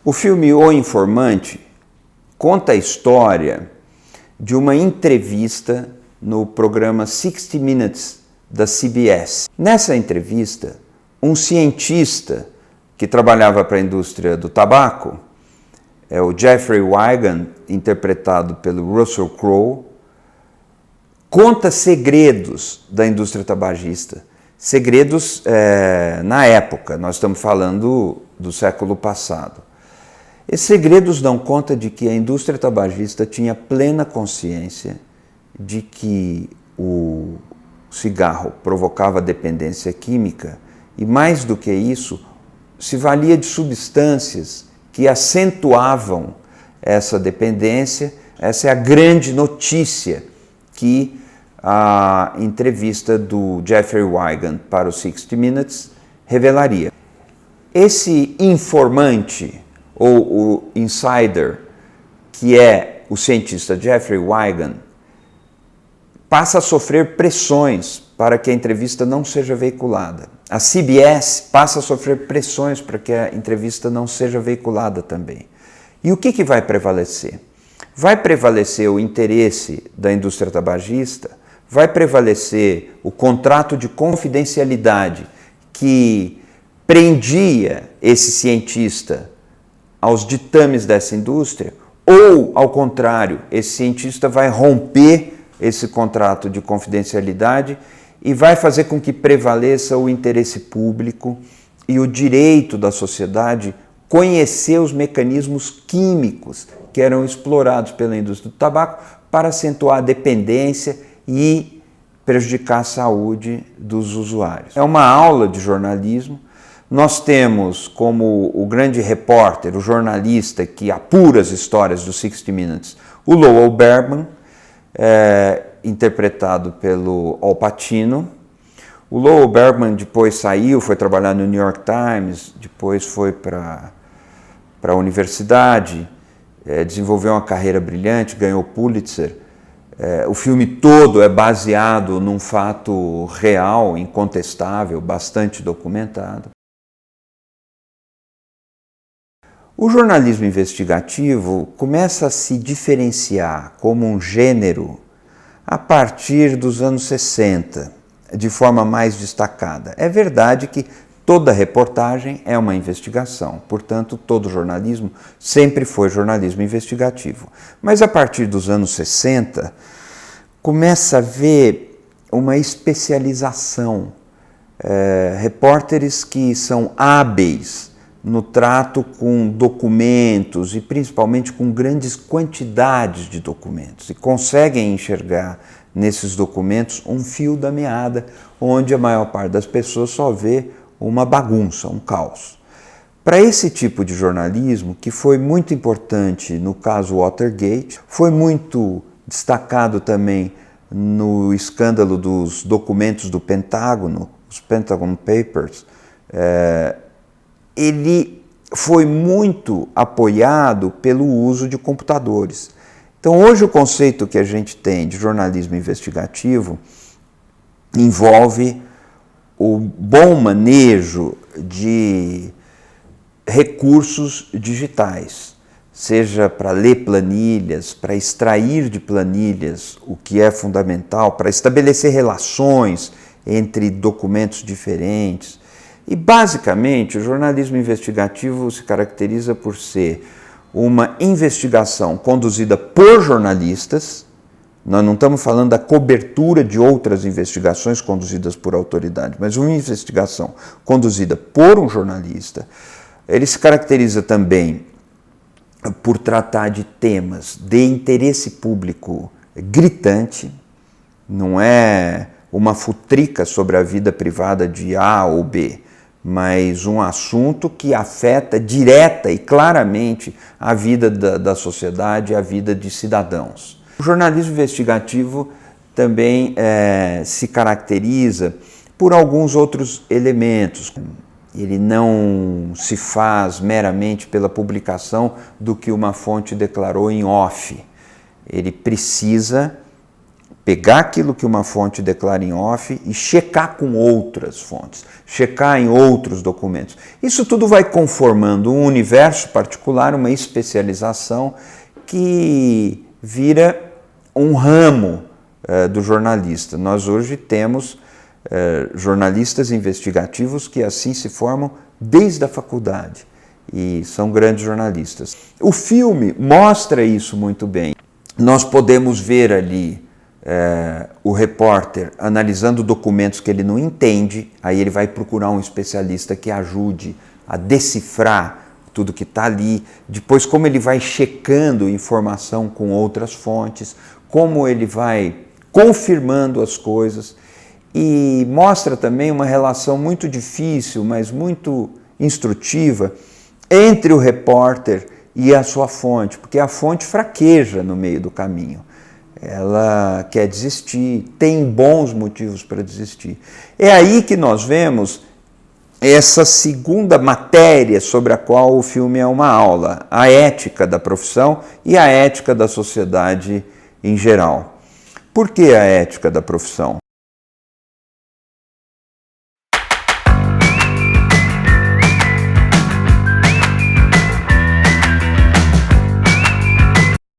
O filme O Informante conta a história de uma entrevista no programa 60 Minutes da CBS. Nessa entrevista, um cientista que trabalhava para a indústria do tabaco, o Jeffrey Wigand, interpretado pelo Russell Crowe, conta segredos da indústria tabagista. Segredos na época, nós estamos falando do século passado. Esses segredos dão conta de que a indústria tabagista tinha plena consciência de que o cigarro provocava dependência química e, mais do que isso, se valia de substâncias que acentuavam essa dependência. Essa é a grande notícia que a entrevista do Jeffrey Wigand para o 60 Minutes revelaria. Esse informante, ou o insider, que é o cientista Jeffrey Wigand, passa a sofrer pressões para que a entrevista não seja veiculada. A CBS passa a sofrer pressões para que a entrevista não seja veiculada também. E o que vai prevalecer? Vai prevalecer o interesse da indústria tabagista, vai prevalecer o contrato de confidencialidade que prendia esse cientista aos ditames dessa indústria, ou, ao contrário, esse cientista vai romper esse contrato de confidencialidade e vai fazer com que prevaleça o interesse público e o direito da sociedade conhecer os mecanismos químicos que eram explorados pela indústria do tabaco para acentuar a dependência e prejudicar a saúde dos usuários. É uma aula de jornalismo. Nós temos como o grande repórter, o jornalista que apura as histórias do 60 Minutes, o Lowell Berman, interpretado pelo Al Pacino. O Lowell Berman depois saiu, foi trabalhar no New York Times, depois foi para a universidade, desenvolveu uma carreira brilhante, ganhou o Pulitzer. O filme todo é baseado num fato real, incontestável, bastante documentado. O jornalismo investigativo começa a se diferenciar como um gênero a partir dos anos 60, de forma mais destacada. É verdade que toda reportagem é uma investigação, portanto, todo jornalismo sempre foi jornalismo investigativo. Mas a partir dos anos 60, começa a haver uma especialização. Repórteres que são hábeis no trato com documentos e principalmente com grandes quantidades de documentos e conseguem enxergar nesses documentos um fio da meada onde a maior parte das pessoas só vê uma bagunça, um caos. Para esse tipo de jornalismo, que foi muito importante no caso Watergate, foi muito destacado também no escândalo dos documentos do Pentágono, os Pentagon Papers, ele foi muito apoiado pelo uso de computadores. Então, hoje o conceito que a gente tem de jornalismo investigativo envolve o bom manejo de recursos digitais, seja para ler planilhas, para extrair de planilhas o que é fundamental, para estabelecer relações entre documentos diferentes. E, basicamente, o jornalismo investigativo se caracteriza por ser uma investigação conduzida por jornalistas. Nós não estamos falando da cobertura de outras investigações conduzidas por autoridades, mas uma investigação conduzida por um jornalista. Ele se caracteriza também por tratar de temas de interesse público gritante, não é uma futrica sobre a vida privada de A ou B, mas um assunto que afeta direta e claramente a vida da sociedade, a vida de cidadãos. O jornalismo investigativo também se caracteriza por alguns outros elementos. Ele não se faz meramente pela publicação do que uma fonte declarou em off. Ele precisa pegar aquilo que uma fonte declara em off e checar com outras fontes, checar em outros documentos. Isso tudo vai conformando um universo particular, uma especialização que vira um ramo do jornalista. Nós hoje temos jornalistas investigativos que assim se formam desde a faculdade e são grandes jornalistas. O filme mostra isso muito bem. Nós podemos ver ali o repórter analisando documentos que ele não entende, aí ele vai procurar um especialista que ajude a decifrar tudo que está ali, depois como ele vai checando informação com outras fontes, como ele vai confirmando as coisas, e mostra também uma relação muito difícil, mas muito instrutiva, entre o repórter e a sua fonte, porque a fonte fraqueja no meio do caminho. Ela quer desistir, tem bons motivos para desistir. É aí que nós vemos essa segunda matéria sobre a qual o filme é uma aula, a ética da profissão e a ética da sociedade em geral. Por que a ética da profissão?